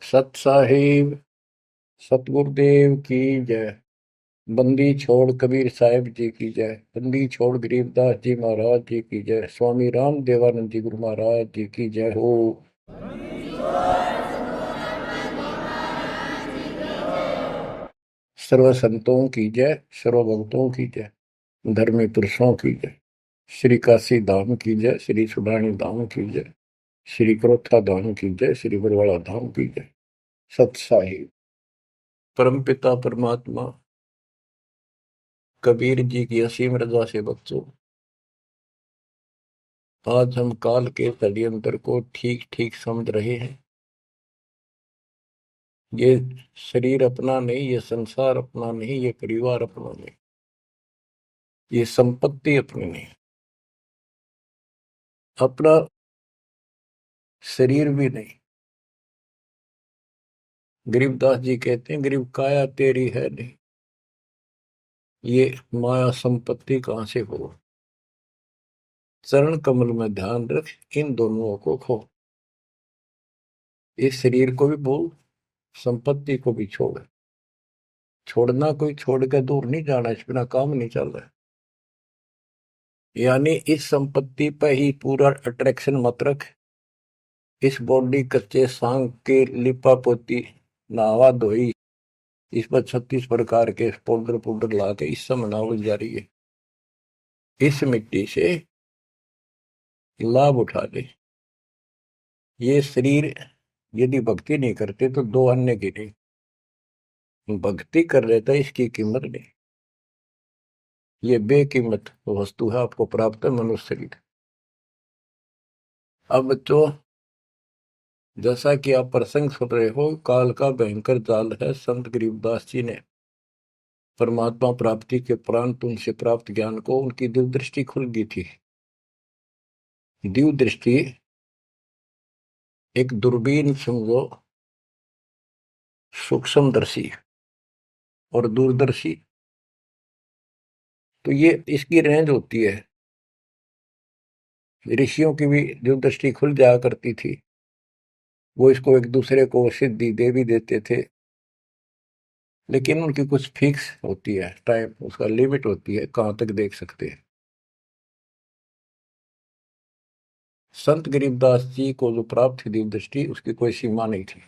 सत साहिब सतगुरुदेव की जय। बंदी छोड़ कबीर साहिब जी की जय। बंदी छोड़ गरीबदास जी महाराज जी की जय। स्वामी राम देवानंद जी गुरु महाराज जी की जय हो। सर्व संतों की जय, सर्व भक्तों की जय, धर्मी पुरुषों की जय। श्री काशी धाम की जय, श्री सुडानी धाम की जय, श्री क्रोथा धाम की जय, श्री बरवाड़ा धाम की जय। सत साहिब परम पिता परमात्मा कबीर जी की असीम रजा से बच्चों, आज हम काल के षड्यंत्र को ठीक ठीक समझ रहे हैं। ये शरीर अपना नहीं, ये संसार अपना नहीं, ये परिवार अपना नहीं, ये संपत्ति अपनी नहीं, अपना शरीर भी नहीं। गरीबदास जी कहते हैं, गरीब काया तेरी है नहीं, ये माया संपत्ति कहां से हो। चरण कमल में ध्यान रख, इन दोनों को खो। इस शरीर को भी भूल, संपत्ति को भी छोड़। छोड़ना कोई छोड़ के दूर नहीं जाना, इस बिना काम नहीं चल रहा। यानी इस संपत्ति पर ही पूरा अट्रैक्शन मत रख। इस बॉडी कच्चे सांग के लिपा पोती नहावा धोई, इस पर 36 प्रकार के पाउडर पाउडर ला के इस समय नाव जा रही है। इस मिट्टी से लाभ उठा ले। ये शरीर यदि भक्ति नहीं करते तो दो अन्य की नहीं, भक्ति कर लेता इसकी कीमत नहीं। ये बेकीमत वस्तु है, आपको प्राप्त है मनुष्य शरीर। अब तो जैसा कि आप प्रसंग सुन रहे हो, काल का भयंकर जाल है। संत गरीबदास जी ने परमात्मा प्राप्ति के उपरांत उनसे प्राप्त ज्ञान को उनकी दिव्य दृष्टि खुल गई थी। दिव्य दृष्टि एक दूरबीन समझो, सूक्ष्मदर्शी और दूरदर्शी। तो ये इसकी रेंज होती है। ऋषियों की भी दिव्य दृष्टि खुल जाया करती थी, वो इसको एक दूसरे को सिद्धि दे भी देते थे, लेकिन उनकी कुछ फिक्स होती है टाइम, उसका लिमिट होती है कहां तक देख सकते हैं। संत गरीबदास जी को जो प्राप्त थी दिव्य दृष्टि, उसकी कोई सीमा नहीं थी।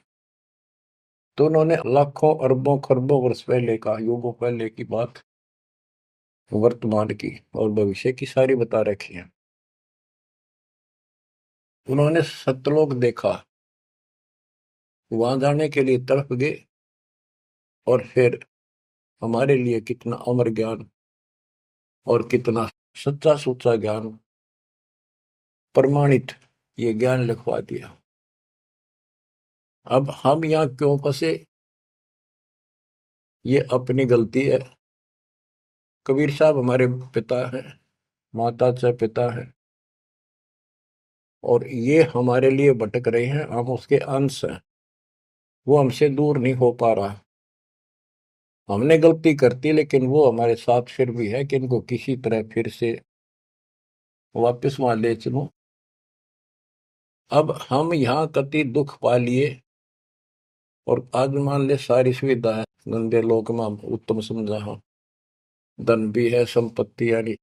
तो उन्होंने लाखों अरबों खरबों वर्ष पहले का, युगों पहले की बात वर्तमान की और भविष्य की सारी बता रखी है। उन्होंने सतलोक देखा, वहां जाने के लिए तड़प गए, और फिर हमारे लिए कितना अमर ज्ञान और कितना सच्चा सुच्चा ज्ञान, प्रमाणित ये ज्ञान लिखवा दिया। अब हम यहाँ क्यों फंसे, ये अपनी गलती है। कबीर साहब हमारे पिता हैं, माता से पिता हैं, और ये हमारे लिए भटक रहे हैं, हम उसके अंश हैं। वो हमसे दूर नहीं हो पा रहा। हमने गलती करती, लेकिन वो हमारे साथ फिर भी है कि इनको किसी तरह फिर से वापस वहां ले चलूं। अब हम यहाँ कति दुख पा लिए, और आज मान ले सारी सुविधा है, गंदे लोक में हम उत्तम समझा हम, धन भी है, संपत्ति यानी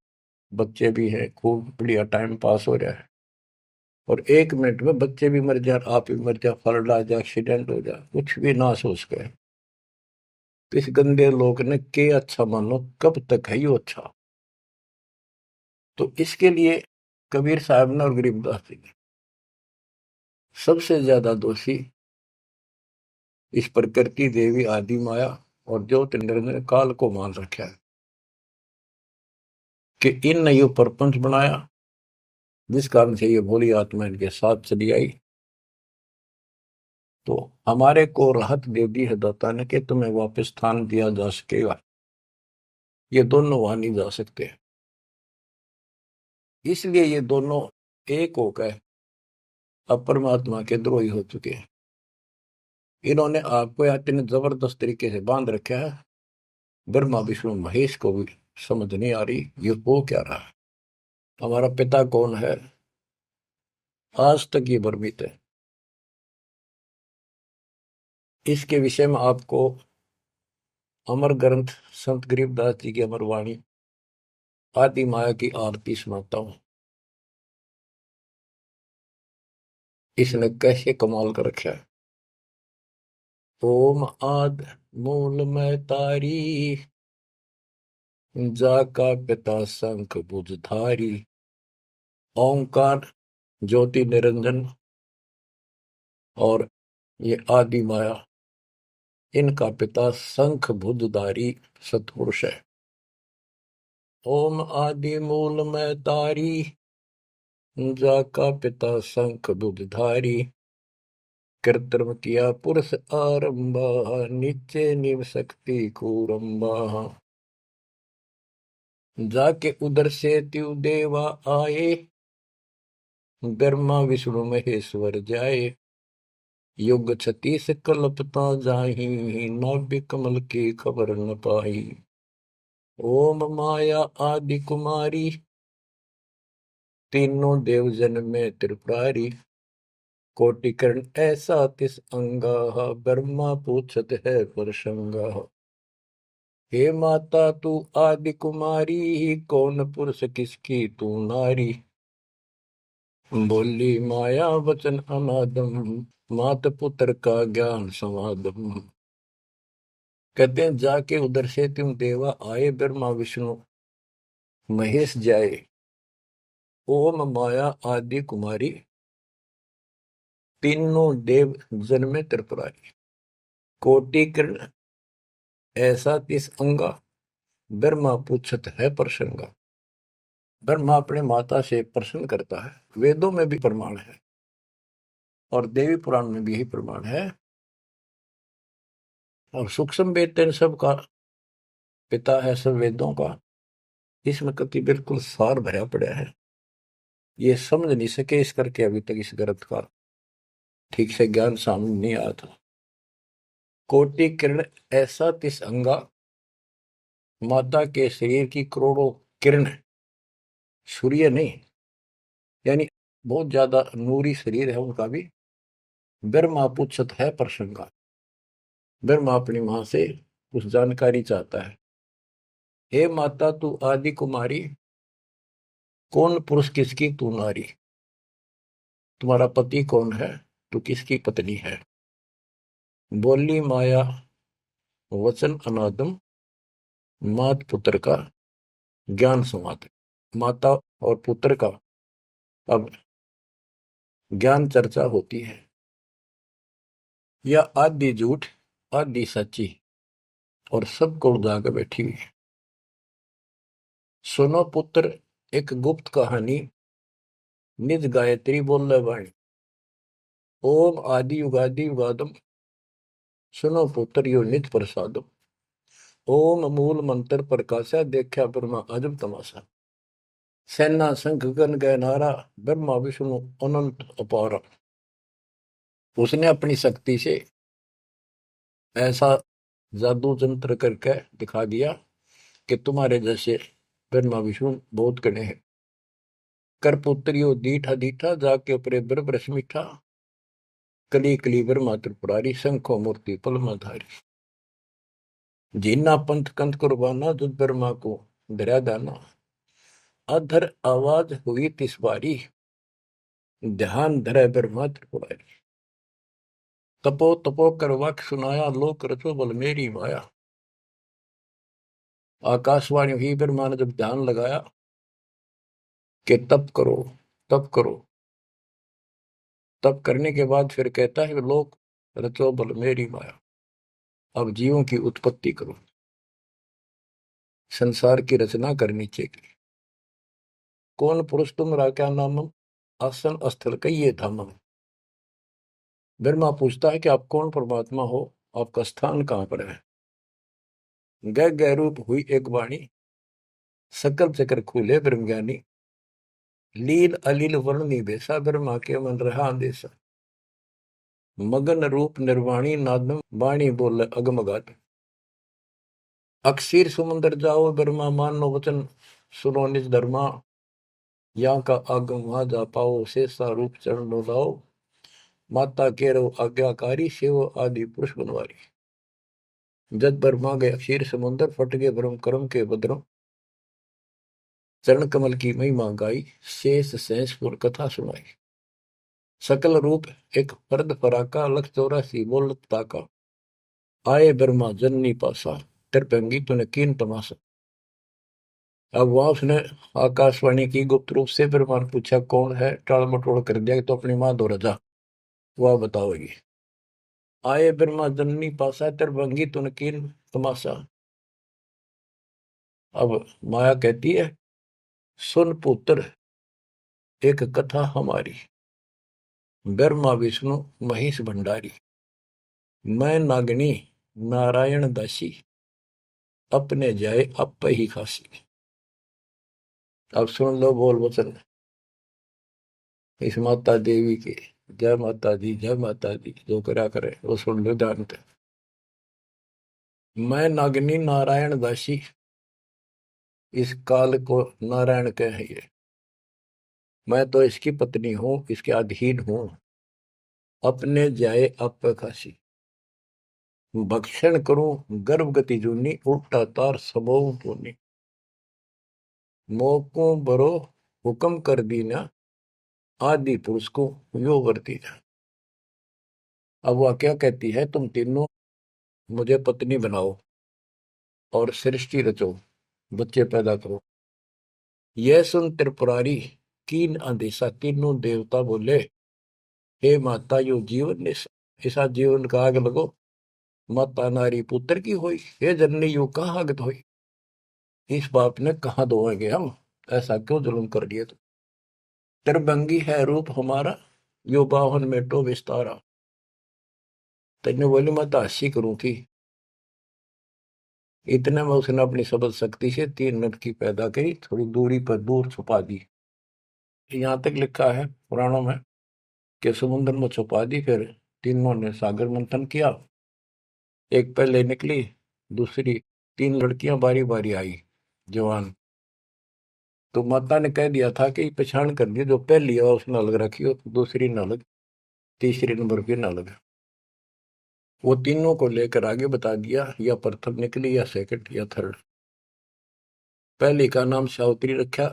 बच्चे भी है, खूब बढ़िया टाइम पास हो रहा है। और 1 मिनट में बच्चे भी मर जाए, आप भी मर जाए, फ्लड आ जाए, एक्सीडेंट हो जाए, कुछ भी ना सोच गए। तो इस गंदे लोग ने के अच्छा मानो, कब तक है यो अच्छा। तो इसके लिए कबीर साहब ने और गरीबदास जी ने सबसे ज्यादा दोषी इस प्रकृति देवी आदि माया और ज्योत ने काल को मान रखा है कि इन ने यो प्रपंच बनाया, जिस कारण से ये भोली आत्मा इनके साथ चली आई। तो हमारे को राहत दे दी है दाता ने कि तुम्हें वापस स्थान दिया जा सकेगा। ये दोनों वहां नहीं जा सकते, इसलिए ये दोनों एक होकर अब परमात्मा के द्रोही हो चुके हैं। इन्होंने आपको इतने जबरदस्त तरीके से बांध रखा है, ब्रह्मा विष्णु महेश को भी समझ नहीं आ रही ये हो क्या रहा है। हमारा पिता कौन है, आज तक ये भ्रमित है। इसके विषय में आपको अमर ग्रंथ संत गरीबदास जी की अमर वाणी आदि माया की आरती सुनाता हूं। इसने कैसे कमाल कर रखा है। ओम आद मूल में तारी, जाका पिता शंख भुजधारी। ओंकार ज्योति निरंजन और ये आदि माया, इनका पिता शंख भुजधारी सत्पुरुष है। ओम आदि मूल में तारी, जाका पिता शंख भुजधारी। कृत्रिम किया पुरुष आरंभा, नीचे निव शक्ति कूरंबा। जाके उधर से त्यु देवा आए, ब्रह्मा विष्णु महेश्वर जाए। युग 36 कल्पता जाही, नाभि कमल की खबर न पाई। ओम माया आदि कुमारी, तीनों देव जन में त्रिपुरारी। कोटिकर्ण ऐसा तिस अंगा, ब्रह्मा पूछत है परसंगा। हे माता तू आदि कुमारी, कौन पुरुष किसकी तू नारी। बोली माया वचन अनादम, मात पुत्र का ज्ञान समादम। कहते हैं जाके उधर से तुम देवा आए, ब्रह्मा विष्णु महेश जाए। ओम माया आदि कुमारी, तीनों देव जन में त्रिपुरारी। कोटि किरण ऐसा तिस अंगा, ब्रह्मा पूछत है प्रसंगा। ब्रह्मा अपने माता से प्रश्न करता है। वेदों में भी प्रमाण है और देवी पुराण में भी यही प्रमाण है। और सूक्ष्म वेद तेन सब का पिता है, सब वेदों का। इसमें कति बिल्कुल सार भरा पड़ा है। ये समझ नहीं सके इस करके अभी तक इस ग्रंथ का ठीक से ज्ञान सामने नहीं आया था। कोटि किरण ऐसा तिस अंगा, माता के शरीर की करोड़ों किरण, सूर्य नहीं, यानी बहुत ज्यादा नूरी शरीर है उनका भी। ब्रह्मा पूछत है प्रसंगा। ब्रह्मा अपनी मां से कुछ जानकारी चाहता है। हे माता तू आदि कुमारी, कौन पुरुष किसकी तू नारी। तुम्हारा पति कौन है, तू किसकी पत्नी है। बोली माया वचन अनादम, मात पुत्र का ज्ञान संवाद। माता और पुत्र का अब ज्ञान चर्चा होती है। यह आदि झूठ आदि सच्ची और सबको उजागर बैठी हुई है। सुनो पुत्र एक गुप्त कहानी, निज गायत्री बोल वाणी। ओम आदि युगादि युगादम, सुनो पुत्र यो निज प्रसादम। ओम मूल मंत्र प्रकाशा, देखा ब्रह्मा अजब तमाशा। सेना शंख गण गए नारा, ब्रह्मा विष्णु अनंत अपारा। उसने अपनी शक्ति से ऐसा जादू जंत्र करके दिखा दिया कि तुम्हारे जैसे ब्रह्मा विष्णु बहुत गणे हैं। कर पुत्रियो दीठा दीठा, जाके उपरे ब्रह्म मीठा। कली कली ब्रह्मा त्रिपुरारी, शंखो मूर्ति पलमाधारी। जीना पंथ कंथ कुर्बाना, जुद ब्रह्मा को धरा दाना। अधर आवाज हुई तिस बारी, ध्यान धरे ब्रह्मा त्रिपुरारी। तपो तपो कर वाक्य सुनाया, लोक रचो बल मेरी माया। आकाशवाणी हुई, ब्रह्मा ने जब ध्यान लगाया कि तप करो तप करो। तप करने के बाद फिर कहता है लोक रचो बल मेरी माया। अब जीवों की उत्पत्ति करो, संसार की रचना करनी चाहिए। कौन पुरुष तुम क्या नामम, आसन स्थल कहिए धामम। ब्रह्मा पूछता है कि आप कौन परमात्मा हो, आपका स्थान कहां पर है। गह गह रूप हुई एक वाणी, सकल चक्र खुले ब्रह्म ज्ञानी। लील अलील वर्णनी बेसा, ब्रह्मा के मन रहा अंदेशा। मगन रूप निर्वाणी नादम, वाणी बोल अगमगात। अक्षीर समुद्र जाओ, ब्रह्मा मानो वचन सुनो निज धर्मा। यहाँ का आगम वहां जा पाओ, शेषा रूप चरण लाओ। माता केरो आज्ञाकारी, शिव आदि पुरुष बनवारी। जद ब्रह्मा गए क्षीर समुद्र, फट गए ब्रह्म कर्म के बद्रों। चरण कमल की महिमा गाई, शेष सहसपुर कथा सुनाई। सकल रूप एक फर्द फराका, लख 84 बोलत ताका। आए ब्रह्मा जननी पासा, त्रिभंगी तूने कीन तमाशा। अब वहां उसने आकाशवाणी की गुप्त रूप से, ब्रह्मा ने पूछा कौन है, टाल मटोल कर दिया कि तो अपनी मां दो रजा, वह बताओगी। आए ब्रह्मा जननी पासा, त्रिभंगी तूने कीन तमाशा। अब माया कहती है सुन पुत्र एक कथा हमारी, ब्रह्मा विष्णु महेश भंडारी। मैं नागनी नारायण दासी, अपने जाए अप ही खासी। अब सुन लो बोल वचन इस माता देवी के। जय माता दी, जय माता दी, जो करा करे वो सुन लो ध्यान से। मैं नागनी नारायण दासी, इस काल को नारायण कहे ये। मैं तो इसकी पत्नी हूं, इसके अधीन हूं। अपने जाए अप खासी, भक्षण करूं गर्भ गति जूनी, उल्टा तार सबो पूनी। मोको बरो हुक्म कर दीना, आदि पुरुष को यो वर्ती। अब वह क्या कहती है, तुम तीनों मुझे पत्नी बनाओ और सृष्टि रचो, बच्चे पैदा करो। यह सुन त्रिपुरारी कीन अंदेशा, तीनों देवता बोले हे माता यो जीवन ने ऐसा जीवन का आग लगो। माता नारी पुत्र की होई, हे जननी यू कहाँ आगत होई। इस बाप ने कहाँ धोएंगे हम, ऐसा क्यों जुल्म कर दिए। तो त्रिभंगी है रूप हमारा, यो बाहन में तो विस्तारा। तेने बोली मैं तो हंसी करूं थी। इतने में उसने अपनी सबल शक्ति से 3 मिनट की पैदा करी, थोड़ी दूरी पर दूर छुपा दी। यहां तक लिखा है पुराणों में कि समुद्र में छुपा दी। फिर तीनों ने सागर मंथन किया, एक पहले निकली, दूसरी 3 लड़कियां बारी बारी आई जवान। तो माता ने कह दिया था कि पहचान कर दी, जो पहली है उसने अलग रखी हो, दूसरी न अलग, तीसरी नंबर की न अलग। वो तीनों को लेकर आगे बता दिया, या प्रथम निकली या सेकंड या थर्ड। पहली का नाम सावित्री रखा,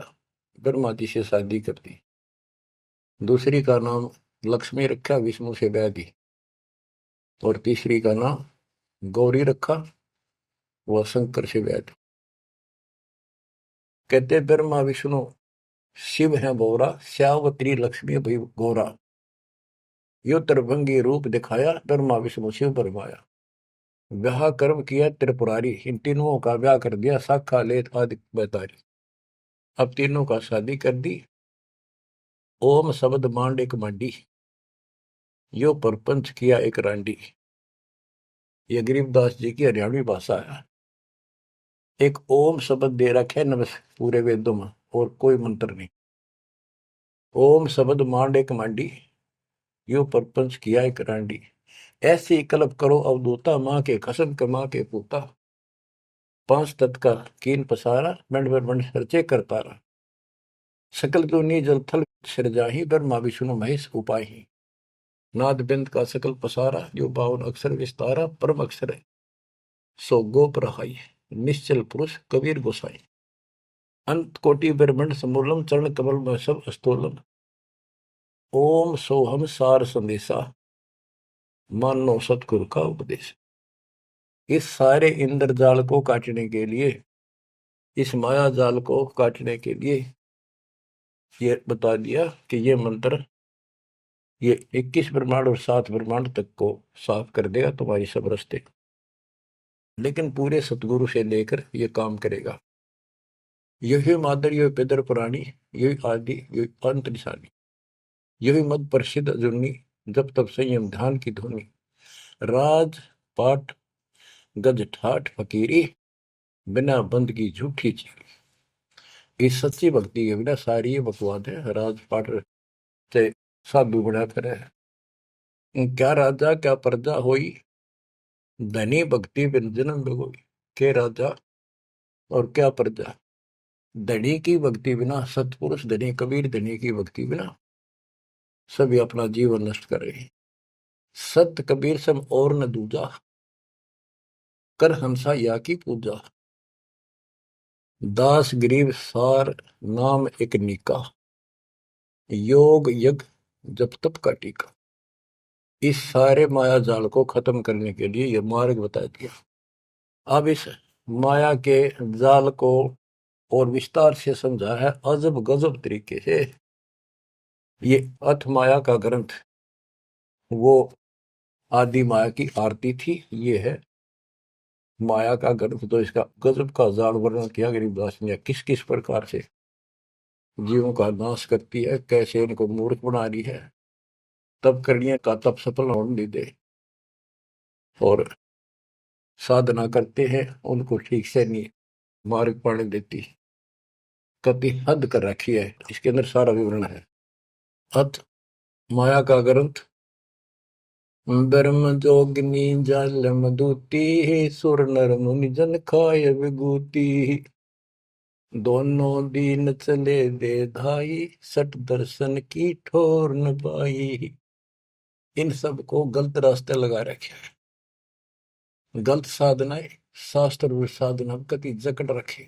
ब्रह्मा जी से शादी कर दी। दूसरी का नाम लक्ष्मी रखा, विष्णु से ब्याह दी। और तीसरी का नाम गौरी रखा, वह शंकर से ब्याह दी। कहते ब्रह्मा विष्णु शिव है बोरा, श्यावत्री लक्ष्मी भई गोरा। यो त्रिभंगी रूप दिखाया, ब्रह्मा विष्णु शिव बरमाया। ब्याह कर्म किया त्रिपुरारी, इन तीनों का ब्याह कर दिया, शाखा लेत आदि बैतारी। अब तीनों का शादी कर दी। ओम शब्द मांड एक मंडी, यो परपंच किया एक रांडी। ये गरीबदास जी की हरियाणवी भाषा है। एक ओम शब्द दे रखे नमस् पूरे वेदों में, और कोई मंत्र नहीं। ओम शब्द मांड एक मांडी, यो परपंच किया एक रांडी। ऐसी कल्प करो अवधूता, माँ के कसम कमा के पूता। 5 तत्व का कीन पसारा, मंड मंड सरचे करतारा। सकल दुनी जल थल सिरजाही, ब्रह्मा विष्णु महेश उपाही। नाद बिंद का सकल पसारा, जो 52 अक्षर विस्तारा। परम अक्षर है सो गोप रहाई, निश्चल पुरुष कबीर गोसाई। अंत कोटि ब्रह्मंड समूलम, चरण कमल में सब अस्तोलम। ओम सोहम सार संदेशा, मानो सतगुरु का उपदेश। इस सारे इंद्रजाल को काटने के लिए, इस माया जाल को काटने के लिए ये बता दिया कि ये मंत्र ये 21 ब्रह्मांड और 7 ब्रह्मांड तक को साफ कर देगा तुम्हारी सब रास्ते। लेकिन पूरे सतगुरु से लेकर ये काम करेगा। यही मादर, यही पितर पुराणी, यही आदि, यही अंत निशानी। यही मद प्रसिद्ध जुन्नी, जब तब संयम ध्यान की धुनी। राज पाठ गज ठाठ फकीरी, बिना बंद की झूठी चीरी। इस सच्ची भक्ति के बिना सारी ये बकवाद है। राज पाठ से साधु बना फिरे, क्या राजा क्या प्रजा होई, धनी भक्ति बिन जन्म बिगोई। के राजा और क्या प्रजा, धनी की भक्ति बिना, सतपुरुष धनी कबीर धनी की भक्ति बिना सभी अपना जीवन नष्ट कर रहे हैं। सत कबीर सम और न दूजा, कर हंसा या की पूजा। दास गरीब सार नाम एक नीका, योग यज्ञ जप तप का टीका। इस सारे माया जाल को खत्म करने के लिए यह मार्ग बता दिया। अब इस माया के जाल को और विस्तार से समझा है अजब गजब तरीके से। ये अथ माया का ग्रंथ वो आदि माया की आरती थी, ये है माया का ग्रंथ। तो इसका गजब का जाल वर्णन किया गरीबदास ने, किस किस प्रकार से जीवों का नाश करती है, कैसे इनको मूर्ख बना रही है, तब करने का तब सफल होने दे, और साधना करते हैं उनको ठीक से नहीं मार्ग पाने देती, कति हद कर रखी है। इसके अंदर सारा विवरण है। अथ माया का ग्रंथ। ब्रह्म जोगिनी जल मधुती, सुर नर मुनि जन खाय विभूति। दोनों दीन चले दे धाई, सट दर्शन की ठोर न पाई। इन सब को गलत रास्ते लगा रखे हैं, गलत साधनाएं, शास्त्र और साधना कति जकड़ रखे।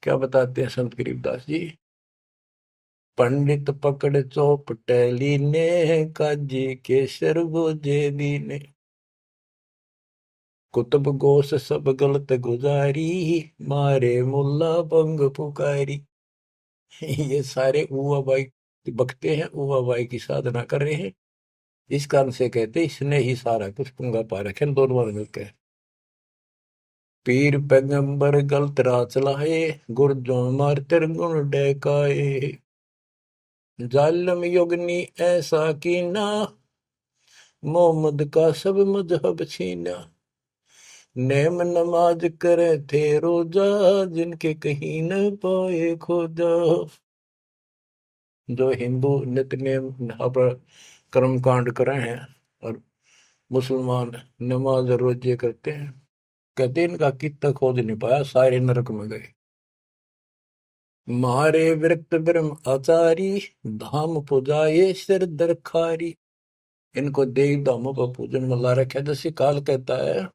क्या बताते हैं संत गरीबदास जी? पंडित पकड़ चौपटेली ने, काजी केसर भोजे दीने। कुतुब गोस सब गलत गुजारी, मारे मुल्ला बंग पुकारी। ये सारे उवा बाई बकते हैं, उवा बाई की साधना कर रहे हैं। इस कारण से कहते इसने ही सारा कुछ पंगा पा रखे दोनों मिलकर। पीर पैगंबर गलत राह चलाए, गुरजों मार गुण डहकाए। जालम योगनी ऐसा कीना, मोहम्मद का सब मजहब छीना। नेम नमाज करे थे रोजा, जिनके कहीं न पाए खोजा। जो हिंदू नित्य नेम कर्म कांड करे हैं और मुसलमान नमाज रोजे करते हैं, कहते इनका कितना खोज नहीं पाया, सारे नरक में गए। मारे विरक्त ब्रह्म आचारी, धाम पुजाए सिर दरखारी। इनको देव धामों पर पूजन में ला रखा। जैसे काल कहता है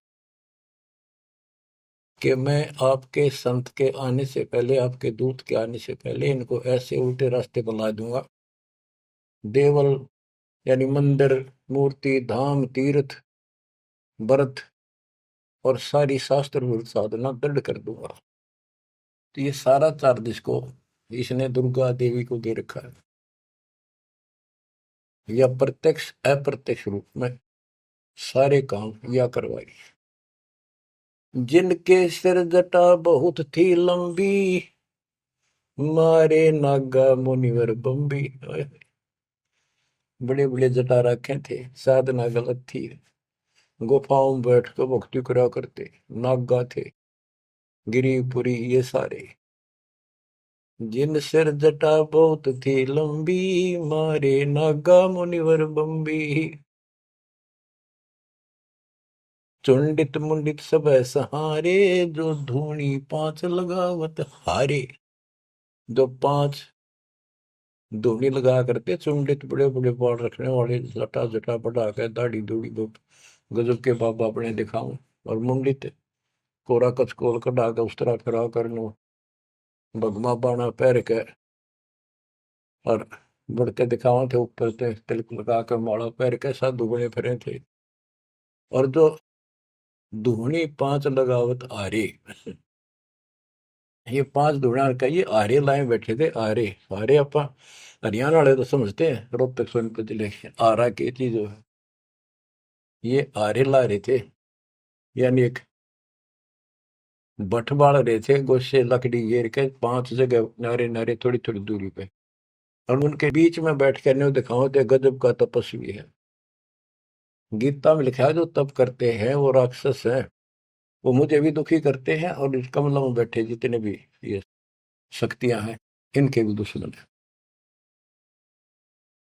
कि मैं आपके संत के आने से पहले, आपके दूत के आने से पहले इनको ऐसे उल्टे रास्ते पर ला दूंगा। देवल यानी मंदिर, मूर्ति, धाम, तीर्थ, व्रत और सारी शास्त्र विरुद्ध साधना दृढ़ कर दूंगा। तो ये सारा चार्ज इसको इसने दुर्गा देवी को दे रखा है, या प्रत्यक्ष अप्रत्यक्ष रूप में सारे काम या करवाई। जिनके सिर जटा बहुत थी लंबी, मारे नागा मुनिवर बम्बी। बड़े बड़े जटा रखे थे, साधना गलत थी, गुफाओं में बैठ कर भक्ति करा करते, नागा थे, गिरिपुरी ये सारे। जिन सिर जटा बहुत थी लंबी, मारे नागा मुनिवर बम्बी। चुंडित मुंडित सब सहारे, जो धूनी पांच लगावत हारे। जो पांच धूनी लगा करते, चुंडित बड़े बड़े बाल रखने वाले, जटा जटा बढ़ा के दाढ़ी दूढ़ी गजब के बाबा अपने दिखाऊं, और मुंडित कोरा कचकोल कढ़ा के उस तरह करा कर भगमा बाणा पैर के और बढ़ते दिखावा थे, ऊपर से तिलक लगा कर माला पैर के साधु बने फिरे थे। और जो धूनी पांच लगावत आरे, ये पांच धूणा का ये आरे लाए बैठे थे। आरे आरे आप हरियाणा वाले तो समझते हैं, रोहतक सोनीपत जिले के आरा की चीज है। ये आरे ला रहे थे, यानी एक बठ बाल रहे थे, गोशे लकड़ी घेर के पांच जगह नारे नारे थोड़ी थोड़ी दूरी पे, और उनके बीच में बैठ कर न्यू दिखाओ थे गजब का तपस्वी है। गीता में लिखा है जो तप करते हैं वो राक्षस है, वो मुझे भी दुखी करते हैं, और इस कमलों में बैठे जितने भी ये शक्तियां हैं इनके भी दुश्मन है।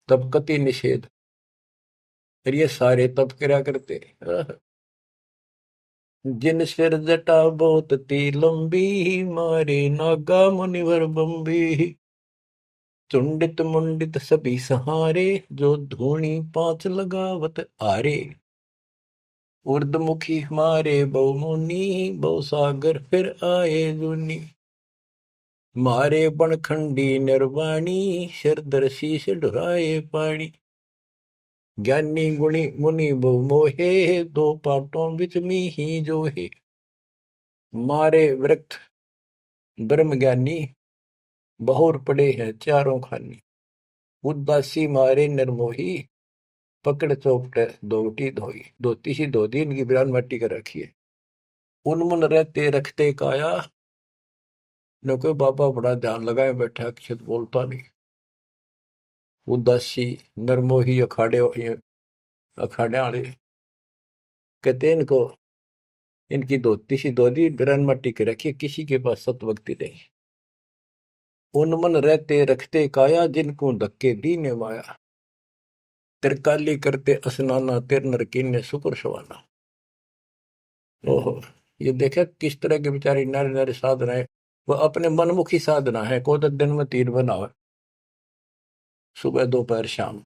तब कति निषेध, और ये सारे तप करा करते। जिन सिर जटा बहुत ती लंबी, मारे नागा मुनिवर बम्बी। चुंडित मुंडित सभी सहारे, जो धूणी पांच लगावत आरे। उर्दमुखी हमारे बहुमुनि, बहु सागर फिर आए जुनी। मारे बनखंडी निर्वाणी, सिरधर शीश ढुराए पानी। ज्ञानी गुणी मुनि बहु मोहे, दो पाटों बिच ही जो है। मारे वृक्ष ब्रह्म ज्ञानी, बहुर पड़े हैं चारों खानी। उदासी मारे निर्मोही, पकड़ चौपटे दोटी धोई। धोती सी धोती इनकी बिरान मट्टी कर रखी है। उनमुन रहते रखते काया, न कोई बाबा बड़ा ध्यान लगाए बैठा, अक्षत बोलता नहीं। उदासी नरमोही अखाड़े अखाड़े वाले कहते हैं इनको, इनकी धोती सी धोती बिरान मट्टी कर रखी है, किसी के पास सतभक्ति नहीं। उनमन रहते रखते काया, जिनको धक्के दीने माया। तिरकाली करते स्नाना, तिर नर कीने सुकुर सवाना। ओहो, ये देखे किस तरह के बेचारी नारी नारी साधना है। वह अपने मनमुखी साधना है। को तो दिन में 3 बनावे, सुबह दोपहर शाम,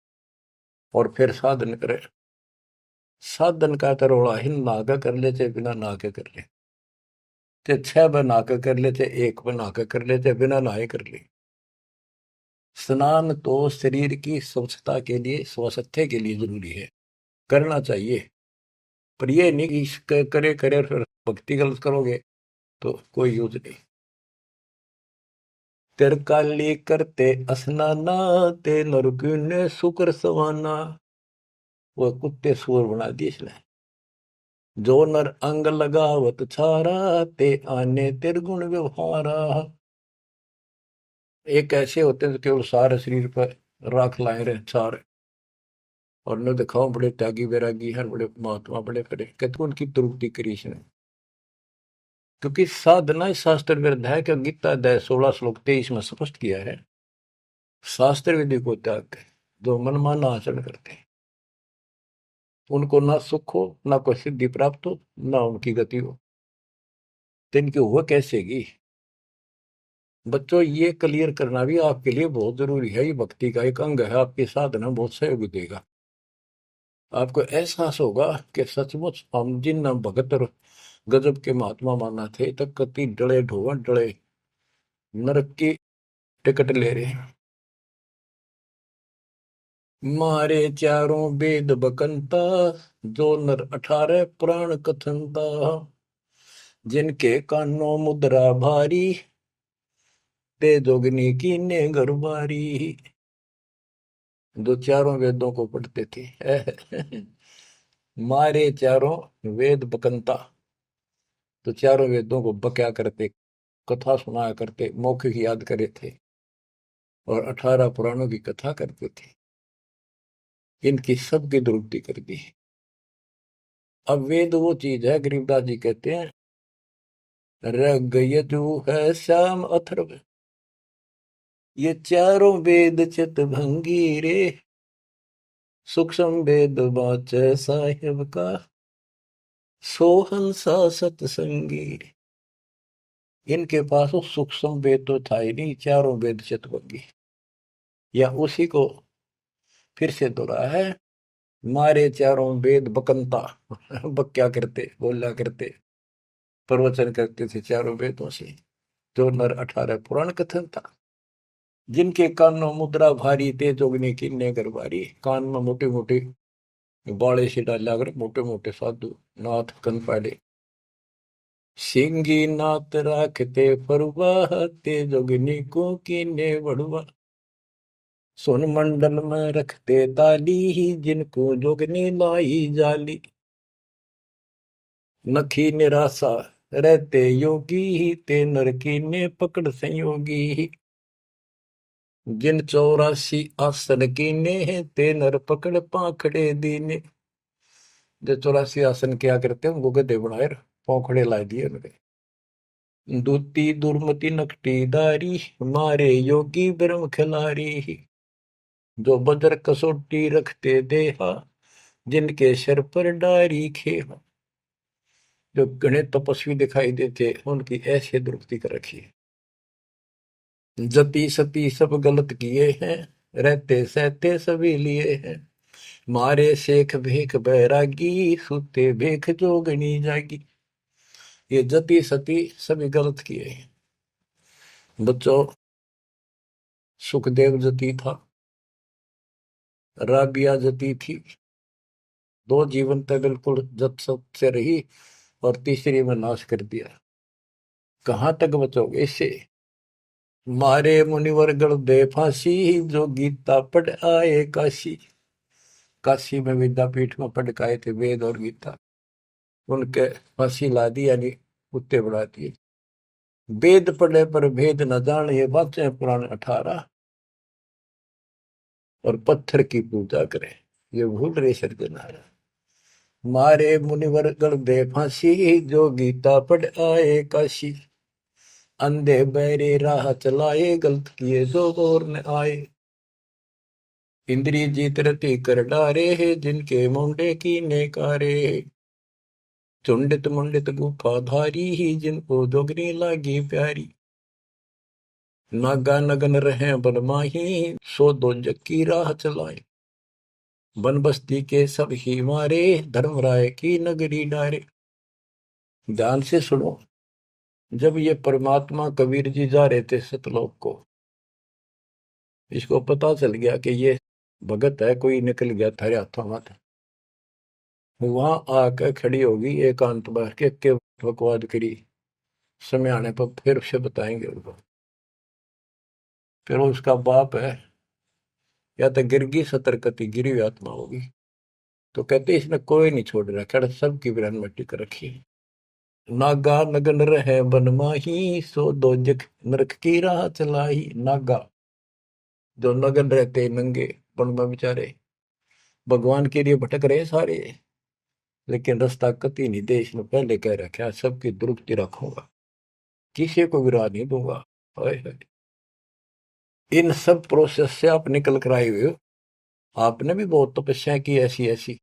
और फिर साधन करे। साधन का तरोड़ा ही नागा कर ले, चाहे बिना नाके कर ले, चाहे 6 बना के कर ले, चाहे 1 बना के कर ले, चाहे बिना नहाए कर ले। स्नान तो शरीर की स्वच्छता के लिए, स्वास्थ्य के लिए जरूरी है, करना चाहिए। पर ये नहीं कि करे करे फिर भक्ति गलत करोगे तो कोई यूज नहीं। तिरकाली करते स्नाना, ते नरकुने शुक्र सवाना। वो कुत्ते सुअर बना दिए इसने। जो नर अंग लगावत छारा, ते आने तिरगुण व्यवहारा। एक ऐसे होते हैं जो केवल सारे शरीर पर राख लाए रहे छार, और न दिखाओ बड़े त्यागी वैरागी हैं, बड़े महात्मा बड़े करे, कहते उनकी तृप्ति करी इसने। क्योंकि साधना इस शास्त्र विरुद्ध है कि गीता अध्याय 16 श्लोक 23 में स्पष्ट किया है, शास्त्र विधि को त्याग कर जो मनमाना आचरण करते हैं, उनको ना सुख हो, ना कोई सिद्धि प्राप्त हो, ना उनकी गति हो। तो इनकी हुआ कैसेगी? बच्चों, ये क्लियर करना भी आपके लिए बहुत जरूरी है। ये भक्ति का एक अंग है, आपकी साधना बहुत सहयोग देगा। आपको एहसास होगा कि सचमुच हम जिन भगत और गजब के महात्मा माना थे, तक कति डले ढोवन डले नरक की टिकट ले रहे हैं। मारे चारों वेद बकंता, जो नर 18 पुराण कथनता। जिनके कानों मुद्रा भारी, ते जोगनी कीने गरबारी। जो चारों वेदों को पढ़ते थे। मारे चारों वेद बकंता, तो चारों वेदों को बक्या करते, कथा सुनाया करते, मौखिक याद करे थे, और 18 पुराणों की कथा करते थे। इनकी सबकी दुरुक्ति कर दी। अब वेद वो चीज है, गरीबदास जी कहते हैं, रग यजु है श्याम अथर्व, ये चारों वेद चित भंगी रे। सूक्ष्म वेद बाचे साहिब का, सोहंसा सतसंगी। इनके पास वो सूक्ष्म वेद तो था ही नहीं, चारों वेद चित भंगी। या उसी को फिर से दोहरा है, मारे चारों वेद बकंता। बक्या करते, बोला करते, प्रवचन करते थे चारों वेदों से, जो नर 18 पुराण कथन था। जिनके कानों मुद्रा भारी, ते जोगनी कीने गरबारी। कान में मोटे मोटे बाले से डाला कर, मोटे मोटे साधु नाथ कन पाड़े। सिंगी नाथ राखते फरुआ, ते जोगनी को कीने बड़ुआ। सोन मंडल में रखते ताली, जिनको जोगनी लाई जाली। नखी निराशा रहते योगी, ते नर कीने पकड़ संयोगी। जिन 84 आसन कीने, ते नर पकड़ पाखड़े दीने। जो 84 आसन क्या करते हैं, उनको गधे बनाए पौखड़े ला दिए उनके। दूती दुर्मति नकटी दारी, मारे योगी ब्रह्म खिलारी। जो बजर कसोटी रखते देहा, जिनके सर पर डारी खेहा। जो घने तपस्वी दिखाई देते, उनकी ऐसे दुरुक्ति कर रखी है। जति सती सब गलत किए हैं, रहते सहते सभी लिए हैं। मारे शेख भेख बैरागी, सुते भेख जोगनी जागी। ये जति सती सभी गलत किए हैं। बच्चों, सुखदेव जति था, राबिया जति थी। दो जीवन तक बिल्कुल जत सत से रही और तीसरी में नाश कर दिया। कहां तक बचोगे इससे? मारे मुनिवर गण दे फांसी, जो गीता पढ़ आए काशी। काशी में विद्यापीठ में पढ़ के आए थे वेद और गीता, उनके फांसी ला दी, यानी कुत्ते बढ़ा दिए। वेद पढ़े पर भेद न जान, ये बातें पुराण 18। और पत्थर की पूजा करें, ये भूल रहे सज्जनारा। मारे मुनिवर गण दे फांसी, जो गीता पढ़ आए काशी। अंधे बहरे राह चलाए, गलत किए जो गौर न आए। इंद्री जीत रति कर डारे है, जिनके मुंडे की नेकारे। चुंडित मुंडित गुफा धारी ही, जिनको जोगनी लागी प्यारी। नागा नगन रहे बनमाही, सो दो जक्की राह चलाए। वन बस्ती के सब ही मारे, धर्मराय की नगरी डारे। ध्यान से सुनो। जब ये परमात्मा कबीर जी जा रहे थे सतलोक को, इसको पता चल गया कि ये भगत है, कोई निकल गया थारे हाथों मत। वहां आकर खड़ी होगी एकांत बैठ के बकवाद करी। समय आने पर फिर से बताएंगे उनको। फिर उसका बाप है, या तो गिरगी सतर्कती गिरी हुई आत्मा होगी, तो कहते इसने कोई नहीं छोड़ रखा, सबकी बिरान मट्टी कर रखी है। नागा नगन रहे बनमाही, सो दो जख नरक की राह चलाई। नागा जो नगन रहते नंगे वन में बेचारे, भगवान के लिए भटक रहे सारे, लेकिन रास्ता कति नहीं दे। इसने पहले कह रखा सबकी दुरुस्ती रखूंगा, किसी को विराह नहीं दूंगा। इन सब प्रोसेस से आप निकल कर आए हुए हो। आपने भी बहुत तपस्या की ऐसी ऐसी,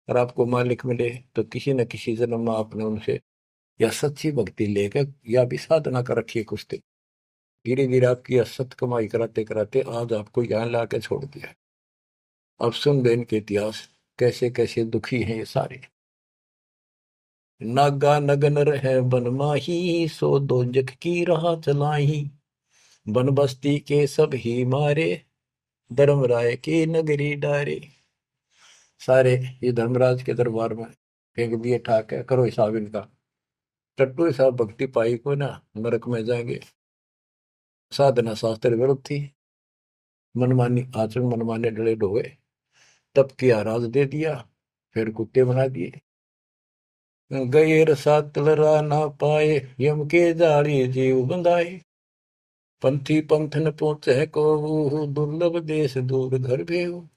और आपको मालिक मिले तो किसी न किसी जन्म में आपने उनसे या सच्ची भक्ति लेकर या भी साधना कर रखी है कुछ दिन। धीरे धीरे आपकी असत कमाई कराते कराते आज आपको यहाँ ला के छोड़ दिया। अब सुन दे इनके इतिहास, कैसे कैसे दुखी हैं ये सारे। नागा नगन रहे बनमाही, सो दो जग की राह चलाई। बन बस्ती के सब ही मारे, धर्मराय की नगरी डारे। सारे ये धर्मराज के दरबार में फेंक दिए ठाक है, करो हिसाब इनका। टट्टू हिसाब भक्ति पाई को ना नरक में जाएंगे। साधना शास्त्र विरुद्ध थी, मनमानी आचरण, मनमाने डले ढोए, तब किया राज दे दिया, फिर कुत्ते बना दिए। गैर सात लरा ना पाए, यम के जाली जीव बंधाए। पंथी पंथ न पहुंचे को, दुर्लभ देश दूर घर भेव।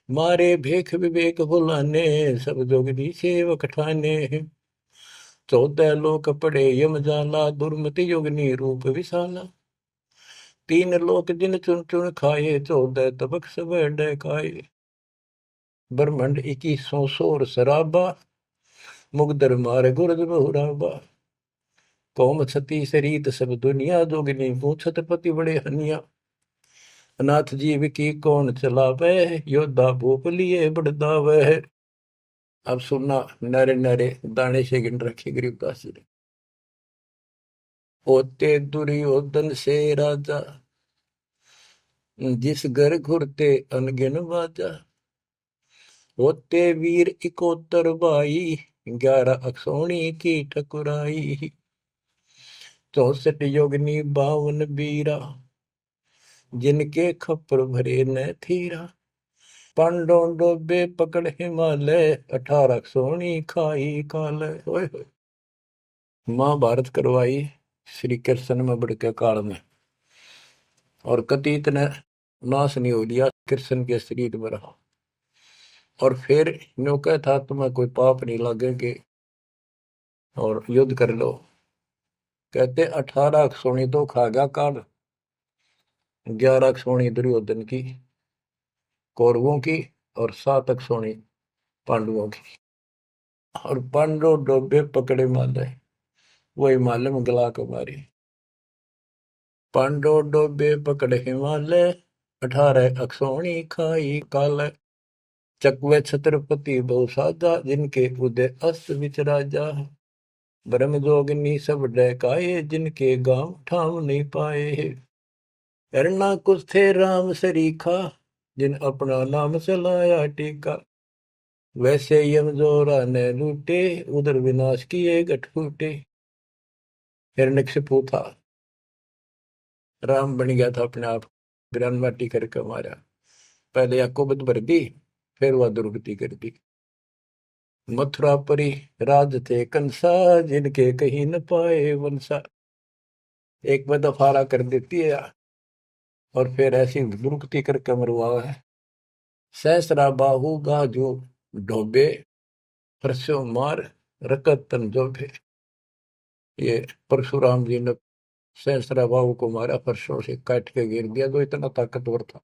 मारे भेख विवेक भुलाने, सब जोगदी सेवक ठाने। 14 लोक पड़े यम जाला, दुर्मति योगनी रूप विशाला। 3 लोक जिन चुन चुन खाए, 14 तबक सब डकाए। ब्रह्मंड 21 सोर शराबा, मुगदर मार गुरद बहुराबा। कौम छती शरीत सब दुनिया, जोगिनी पूछत पति बड़े हनिया। अनाथ जीव की कौन चलावे, योद्धा भूप लिए बड़दावे। अब सुनना, नारे नारे दाने से गिन रखे गरीबदास जी ने। होते दुर्योधन से राजा, जिस घर घुरते अनगिन बाजा। होते वीर इकोतर भाई, 11 अक्षौणी की ठकुराई। 64 योगनी 52 बीरा, जिनके खप्पर भरे न थीरा। पांडों डोबे पकड़ हिमालय, 18 अक्षौणी खाई काल। महाभारत करवाई श्री कृष्ण में बढ़ काल में, और कति इतने नाश नहीं हो लिया कृष्ण के शरीर में रहा। और फिर न्यो क्या था, तुम्हें कोई पाप नहीं लगेंगे और युद्ध कर लो। कहते 18 अक्षौणी तो खा गया काल, 11 अक्षौणी दुर्योधन की कौरवों की, और 7 अक्षौणी पांडवों की। और पांडव डोबे पकड़े हिमालय, वो हिमालय में गला को मारी। पांडो डोबे पकड़ हिमालय, 18 अक्षौणी खाई काल। चकवे छत्रपति बहु साजा, जिनके उदय अस्त विचराजा। ब्रह्म जोगिनी सब डहकाए, जिनके गांव ठाम नहीं पाए। करना कुछ थे राम सरीखा, जिन अपना नाम चलाया टीका। वैसे यम जोरा ने लूटे, उधर विनाश किए गठ फूटे। हिरण्यकशिपु था, राम बन गया था अपने आप, ग्रान माटी करके मारा। पहले याकोबत भर दी, फिर वह दुर्गति कर दी। मथुरा परी राज थे कंसा, जिनके कहीं न पाए वंशा। एक में दफारा कर देती है और फिर ऐसी दुर्गति करके मरवा है। सहस्रा बाहु गाजो ढोबे, परसों मार रकत तन जोबे। ये परशुराम जी ने सहस्रा बाहु को मारा, परसों से काट के गिर दिया, जो इतना ताकतवर था।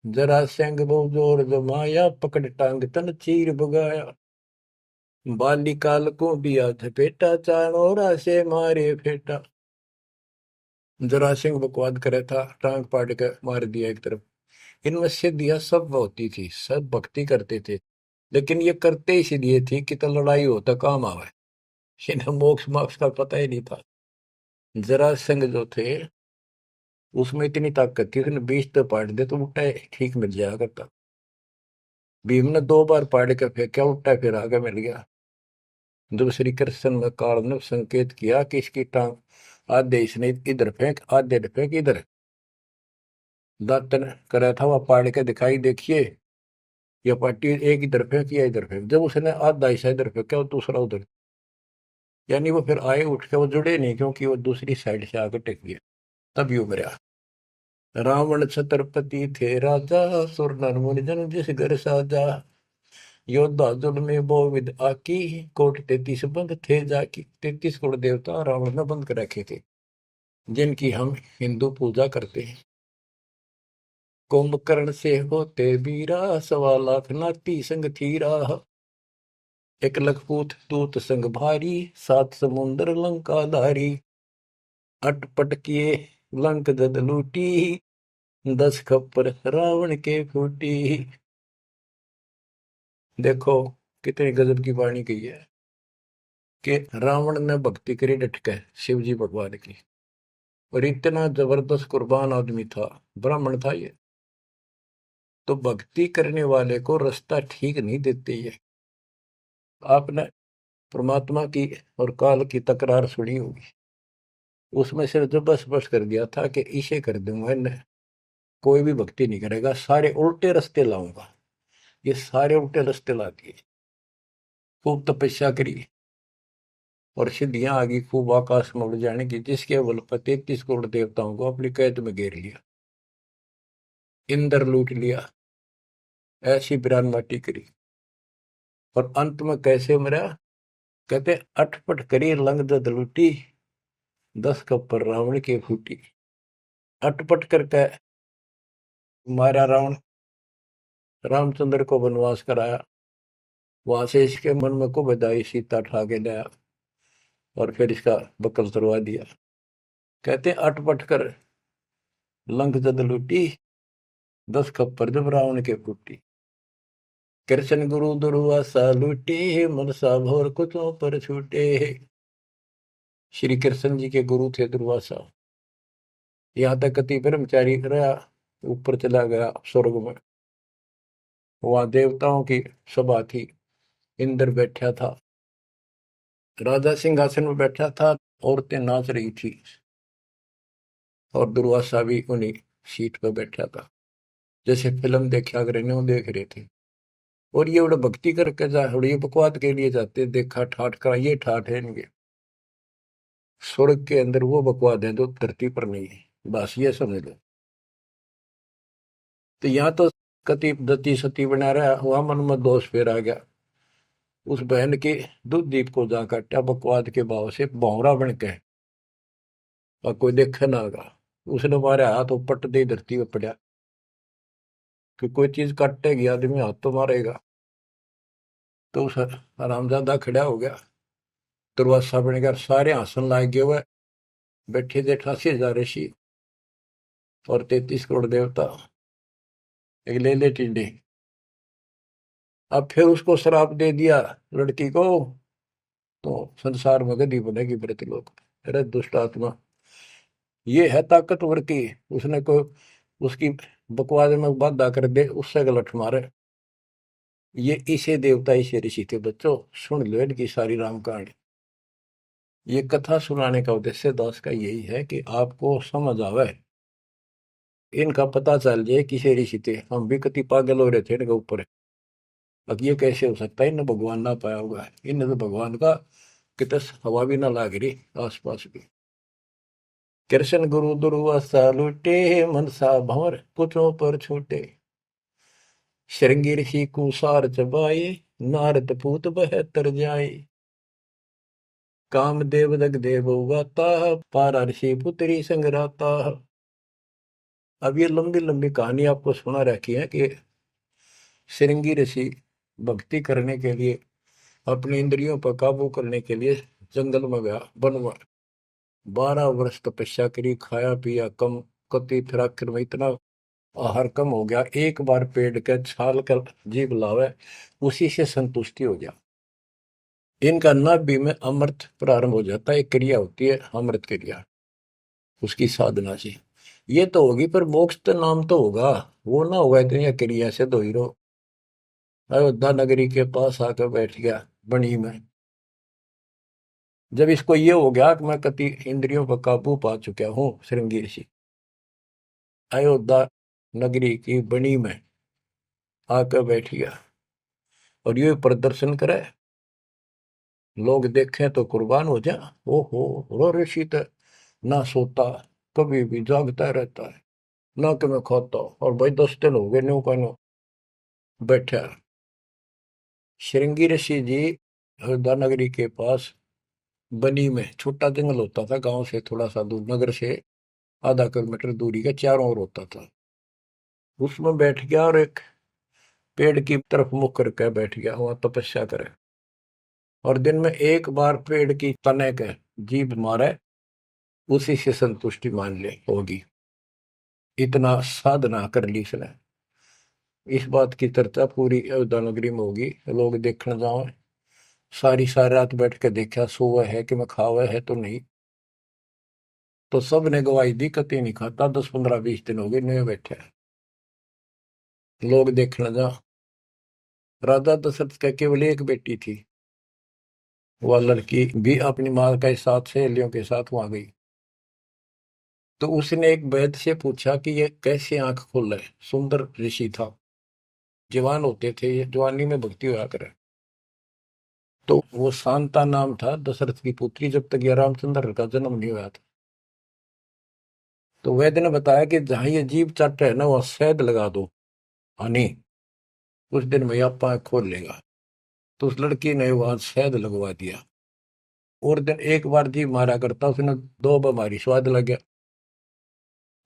जरा सिंह बहु जोर जमाया, पकड़ टांग तन चीर भगाया। बालिकाल को दिया झपेटा, चाणोरा से मारे फेटा। जरा सिंह बकवाद करे था, टांग पाड़ के मार दिया एक तरफ। इनमें सिद्धियां सब होती थी, सब भक्ति करते थे, लेकिन ये करते इसलिए थी कि तो लड़ाई हो तो काम आवे। इन्हें मोक्ष मोक्ष का पता ही नहीं था। जरा सिंह जो थे उसमें इतनी ताकत थी, उसने 20 तो पाड़ दे तो उल्टा ठीक मिल जाया करता। भीम ने 2 बार पाड़ के फेंका, उल्टा फिर आगे मिल गया। जब श्री कृष्ण ने काल ने संकेत किया कि इसकी टांग आधे इसने इधर फेंक, आधे ने फेंक इधर, दातन करा था वह पाड़ के दिखाई, देखिए यह पार्टी एक इधर फेंक या इधर फेंक। जब उसने आधा हिस्सा इधर फेंका, दूसरा उधर, यानी वो फिर आए उठ के, वो जुड़े नहीं, क्योंकि वो दूसरी साइड से आकर टेक गया, तभी उभरा। रावण छत्रपति थे राजा, सुर नर मुनि जन जिस घर साजा। योद्धा जुल में बहुविध आकी, कोट 33 बंद थे जाकी। 33 कोट देवता रावण ने बंद कर रखे थे, जिनकी हम हिंदू पूजा करते हैं। कुंभकर्ण से होते बीरा, 1.25 लाख नाती संग थीरा। एक लखपूत दूत संग भारी, 7 समुंदर लंका धारी। अटपट किए लंक जद लूटी, 10 खप्पर रावण के फूटी। देखो कितनी गजब की वाणी कही है कि रावण ने भक्ति करी डटके शिव जी भगवान की, और इतना जबरदस्त कुर्बान आदमी था, ब्राह्मण था ये। तो भक्ति करने वाले को रास्ता ठीक नहीं देते ये। आपने परमात्मा की और काल की तकरार सुनी होगी, उसमें सिर्फ जो बस बस कर दिया था कि इसे कर दूंगा, इन्हें कोई भी भक्ति नहीं करेगा, सारे उल्टे रास्ते लाऊंगा। ये सारे उल्टे रास्ते ला दिए। खूब तपस्या करी और सिद्धियां आ गई, खूब आकाश में उड़ जाने की, जिसके बल पर 33 करोड़ देवताओं को अपनी कैद में घेर लिया, इंद्र लूट लिया, ऐसी बिरान माटी करी। और अंत में कैसे मरा? कहते अटपट करी लंग दद लूटी, 10 कप्पर रावण की फूटी। अटपट करके मारा रावण, रामचंद्र को वनवास कराया, वहां से इसके मन में को बधाई, सीता ठा के लाया और फिर इसका बकल तुड़वा दिया। कहते अटपट कर लंक जद लूटी, 10 खप्पर जब रावण के फूटी। कृष्ण गुरु दुर्वासा लूटे, मनसा भोर कुचों पर छूटे। श्री कृष्ण जी के गुरु थे दुर्वासा। यहाँ तक कति ब्रह्मचारी रहा, ऊपर चला गया स्वर्ग में, वहां देवताओं की सभा थी, इंद्र बैठा था, राजा सिंहासन में बैठा था, औरतें नाच रही थी, और दुर्वासा भी उन्हीं सीट पर बैठा था, जैसे फिल्म देखा कर देख रहे थे। और ये बड़ा भक्ति करके जा, ये बकवाद के लिए जाते, देखा ठाठ का, ये ठाठ है इनके। स्वर्ग के अंदर वो बकवाद है जो धरती पर नहीं है, बस ये समझ लो। तो यहाँ तो कति दती सती बना रहा, वहां मन में दोष फिर आ गया। उस बहन के दूध दीप को जा काटा बकवाद के भाव से, भौरा बन के, और कोई देखे ना आगा। उसने मारे हाथ पट दे धरती में पड़ा, कि कोई चीज काटेगी आदमी हाथ तो मारेगा। तो उस आरामजादा खड़ा हो गया, दुर्वासा बन गया, सारे हंसन लाग गए हुए। बैठे थे 88,000 ऋषि और 33 करोड़ देवता, एक ले ले टिड्डी। अब फिर उसको श्राप दे दिया लड़की को, तो संसार में गति बनेगी मृतलोक। अरे दुष्ट आत्मा, ये है ताकतवर की, उसने को उसकी बकवास में बाधा कर दे, उससे गलत मारे। ये इसे देवता इसे ऋषि थे बच्चों, सुन लो इनकी सारी राम कहानी। ये कथा सुनाने का उद्देश्य दास का यही है कि आपको समझ आवे, इनका पता चल जाए किसे ऋषि थे। हम भी कति पागल हो रहे थे इनके ऊपर। अब ये कैसे हो सकता है, इन्हें भगवान ना पाया होगा, इन्हें तो भगवान का कितने हवा भी ना लाग रही आसपास भी। कृष्ण गुरु दुर्वासा लुटे, मनसा भंवर पुत्रों पर छूटे। श्रृंगी ऋषि कुसार चबाए, नारद पूत बहत्तर जाए। कामदेव दग देव गाता, पारा ऋषि पुत्री संगराता। अब ये लंबी लंबी कहानी आपको सुना रखी है कि श्रृंगी ऋषि भक्ति करने के लिए, अपनी इंद्रियों पर काबू करने के लिए जंगल में गया, वन में 12 वर्ष तपस्या करी, खाया पिया कम, कति फिर आखिर में इतना आहार कम हो गया, एक बार पेड़ के छाल कर जीभ लावे, उसी से संतुष्टि हो गया। इनका नाभि में अमृत प्रारंभ हो जाता है, एक क्रिया होती है अमृत क्रिया, उसकी साधना से। ये तो होगी, पर मोक्ष तो नाम तो होगा, वो ना होगा इतनी क्रिया से दो हीरो। अयोध्या नगरी के पास आकर बैठ गया बनी में। जब इसको ये हो गया कि मैं कति इंद्रियों पर काबू पा चुका हूं, श्रृंगी ऋषि अयोध्या नगरी की बनी में आकर बैठ गया और ये प्रदर्शन करे, लोग देखें तो कुर्बान हो जाए। ओहो, रो ऋषि तो ना सोता, कभी भी जागता रहता है, ना कि मैं खाता, और भाई 10 दिन हो गए न्यू का न्यू बैठा। श्रृंगी ऋषि जी अयोध्या नगरी के पास बनी में, छोटा जंगल होता था गांव से थोड़ा सा दूर, नगर से आधा किलोमीटर दूरी का, चारों ओर होता था। उसमें बैठ गया और एक पेड़ की तरफ मुख करके बैठ गया, वहां तपस्या करे। और दिन में एक बार पेड़ की तने के जीभ मारे, उसी से संतुष्टि मान ले होगी। इतना साधना कर ली इसने। इस बात की चर्चा पूरी अयोध्या नगरी में होगी, लोग देखने जाओ। सारी सारी रात बैठ के देखा, सोवा है कि मैं खावा है तो नहीं। तो सब ने गवाही दी, कति नहीं खाता, 10 15 20 दिन हो गए नहीं बैठे, लोग देखने जा। राजा दशरथ का केवल एक बेटी थी, वह लड़की भी अपनी माँ के साथ सहेलियों के साथ वहां गई। तो उसने एक वैद्य से पूछा कि ये कैसे आंख खोल रहे। सुंदर ऋषि था, जवान होते थे, ये जवानी में भक्ति हुआ करे। तो वो शांता नाम था दशरथ की पुत्री, जब तक ये रामचंद्र का जन्म नहीं हुआ था। तो वैद्य ने बताया कि जहां ये जीभ चाट है ना, वहां शहद लगा दो हनी, कुछ दिन में आप आंख खोल लेगा। तो उस लड़की ने वहां शहद लगवा दिया, और दिन एक बार जीभ मारा करता, उसने 2 बार स्वाद लग गया।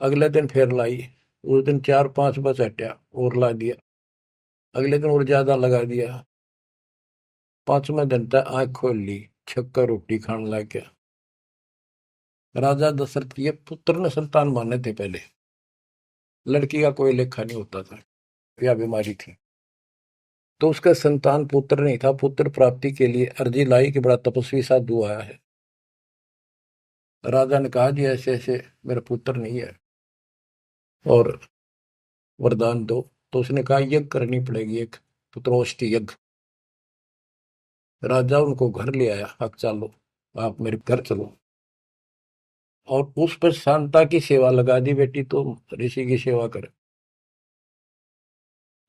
अगले दिन फिर लाई, उस दिन 4 5 बस हटा और ला दिया। अगले दिन और ज्यादा लगा दिया। 5वें दिन तक आंख खोल ली, छक्का रोटी खाने लग गया। राजा दशरथ के पुत्र ने संतान माने थे पहले, लड़की का कोई लेखा नहीं होता था, या बीमारी थी। तो उसका संतान पुत्र नहीं था, पुत्र प्राप्ति के लिए अर्जी लाई कि बड़ा तपस्वी साधु आया है। राजा ने कहा जी ऐसे ऐसे मेरा पुत्र नहीं है और वरदान दो। तो उसने कहा यज्ञ करनी पड़ेगी, एक पुत्रोष्टि यज्ञ। राजा उनको घर ले आया, अब चलो आप मेरे घर चलो, और उस पर शांता की सेवा लगा दी, बेटी तो ऋषि की सेवा करे।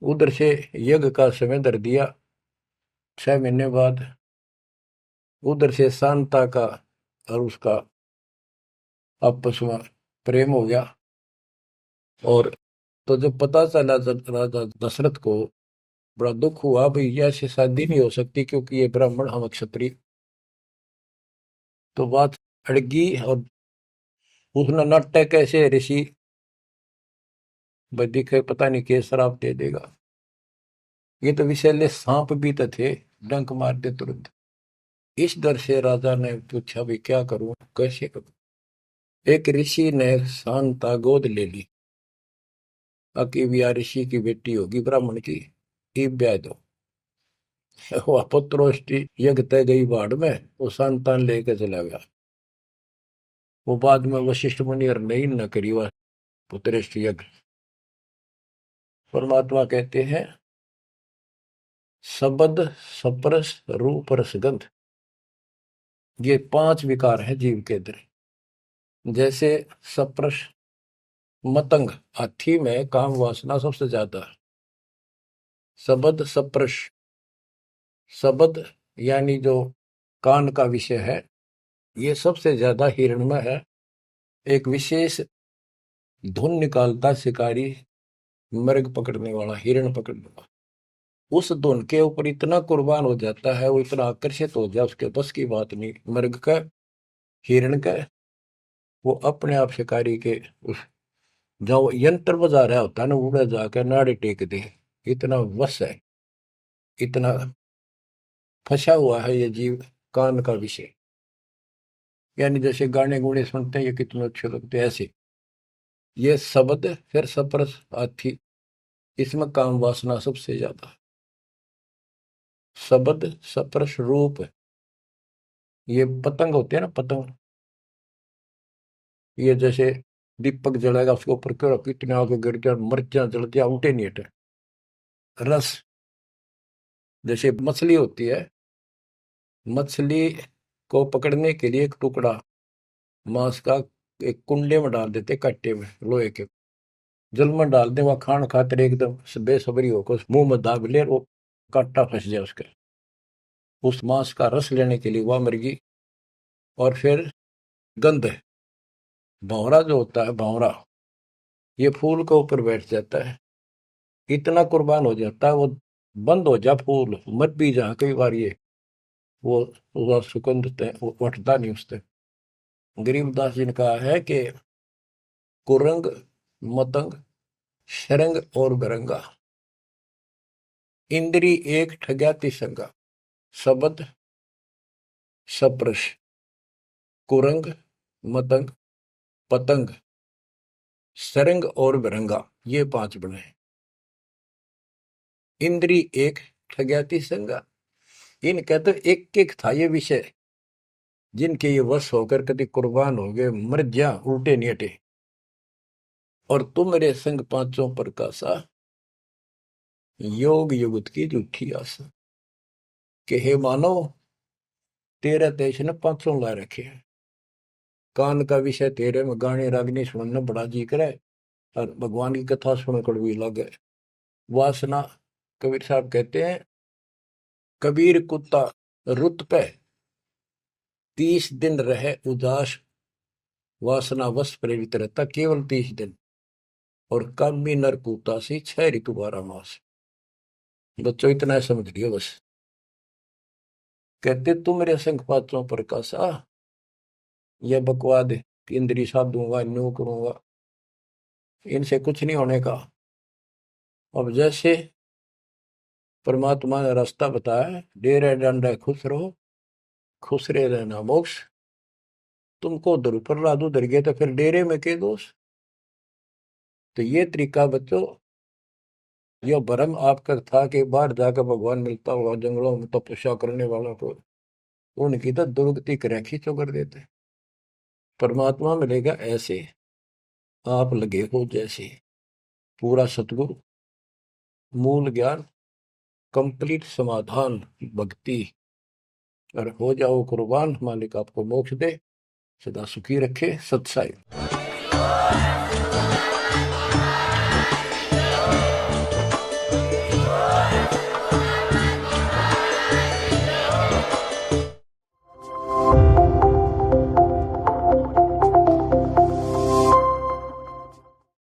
उधर से यज्ञ का समय धर दिया। 6 महीने बाद उधर से शांता का और उसका आपस में प्रेम हो गया। और तो जब पता चला राजा दशरथ को बड़ा दुख हुआ, भाई ये ऐसी शादी नहीं हो सकती क्योंकि ये ब्राह्मण हम क्षत्रिय। तो बात अड़गी और उसने नाट्य कैसे ऋषि भाई दिखे, पता नहीं के शराब दे देगा। ये तो विषैले सांप भी तो थे, डंक मार दे तुरंत। इस डर से राजा ने पूछा भी क्या करूं, कैसे करूं। एक ऋषि ने शांता गोद ले ली। अकी भी ऋषि की बेटी होगी ब्राह्मण की, ई ब्याह दो। वह पुत्रोष्टि यज्ञ तय गई बाढ़ में, वो संतान लेके चला गया। वो बाद में वशिष्ठ मुनि और नहीं न करी वह पुत्रेष्टि यज्ञ। परमात्मा कहते हैं शब्द सप्रस रूप रसगंध, ये 5 विकार है जीव के अंदर। जैसे सप्रस मतंग, हाथी में काम वासना सबसे ज्यादा है। शब्द सप्रस, शब्द यानी जो कान का विषय है, ये सबसे ज्यादा हिरण में है। एक विशेष धुन निकालता शिकारी, मृग पकड़ने वाला, हिरण पकड़ने वाला, उस धुन के ऊपर इतना कुर्बान हो जाता है, वो इतना आकर्षित हो जाए, उसके बस की बात नहीं मृग का, हिरण का। वो अपने आप शिकारी के उस जो यंत्र बजा रहा होता है ना, उड़ा जाकर नाड़े टेक दे, इतना वश है, इतना फंसा हुआ है ये जीव कान का विषय। यानी जैसे गाने गुणे सुनते हैं ये कितने अच्छे लगते हैं, ऐसे ये शब्द फिर सप्रस हाथी, इसमें काम वासना सबसे ज्यादा। शब्द सप्रस रूप, ये पतंग होते हैं ना, पतंग, ये जैसे दीपक जलाएगा उसके ऊपर क्यों कितने आगे गिर गया, मिर्चा जल गया, उठे नहीं हटे। रस, जैसे मछली होती है, मछली को पकड़ने के लिए एक टुकड़ा मांस का एक कुंडे में डाल देते, कट्टे में लोहे के, जल में डाल दे, वह खान खातिर एकदम बेसब्री होकर मुंह में दाब ले, वो कांटा फंस जाए उसके, उस मांस का रस लेने के लिए वह मुर्गी। और फिर गंध, भंवरा जो होता है, भंवरा, ये फूल के ऊपर बैठ जाता है, इतना कुर्बान हो जाता है वो, बंद हो जा फूल मत भी जा, कई बार ये वो सुगंध वो उठता नहीं उससे। गरीबदास जी ने कहा है कि कुरंग मतंग शरंग और बरंगा, इंद्री एक ठग्या तिसंगा। शब्द सप्रश, कुरंग, मतंग, पतंग, सरंग और बरंगा, ये 5 बने। इंद्री एक ठग्या तिसंगा, इनका तो एक एक था ये विषय, जिनके ये वश होकर कभी कुर्बान हो गए, मर जा, उल्टे नहीं हटे। और तुम मेरे संग पांचों प्रकाशा, योग युगत की झूठी आशा। कि हे मानो, तेरे देश ने 500 ला रखे हैं, कान का विषय तेरे में गाने रागनी सुनना बड़ा जी करे, और भगवान की कथा सुन कड़वी लगे। वासना, कबीर साहब कहते हैं कबीर कुत्ता रुत पे 30 दिन रहे उदास, वासना वश प्रेरित रहता केवल 30 दिन, और कामी नर कुत्ता से 6 ऋतु 12 मास। बच्चों इतना समझ लियो बस। कहते तू मेरे संग पात्रों प्रकाशा, यह बकवाद इंद्री साधूंगा, न्यू करूंगा, इनसे कुछ नहीं होने का। अब जैसे परमात्मा ने रास्ता बताया, डेरे डंडे खुश रहो, खुश रहे रहना मोक्ष। तुमको उधर ऊपर लादू उधर गए तो फिर डेरे में के दोष। तो ये तरीका बच्चों, यह भरम आपका था कि बाहर जाकर भगवान मिलता होगा जंगलों में तपस्या करने वालों को, उनकी तो दुर्गति कर खींचो कर देते। परमात्मा मिलेगा ऐसे आप लगे हो जैसे, पूरा सतगुरु, मूल ज्ञान, कंप्लीट समाधान, भक्ति, और हो जाओ कुर्बान, मालिक आपको मोक्ष दे, सदा सुखी रखे। सत्साई।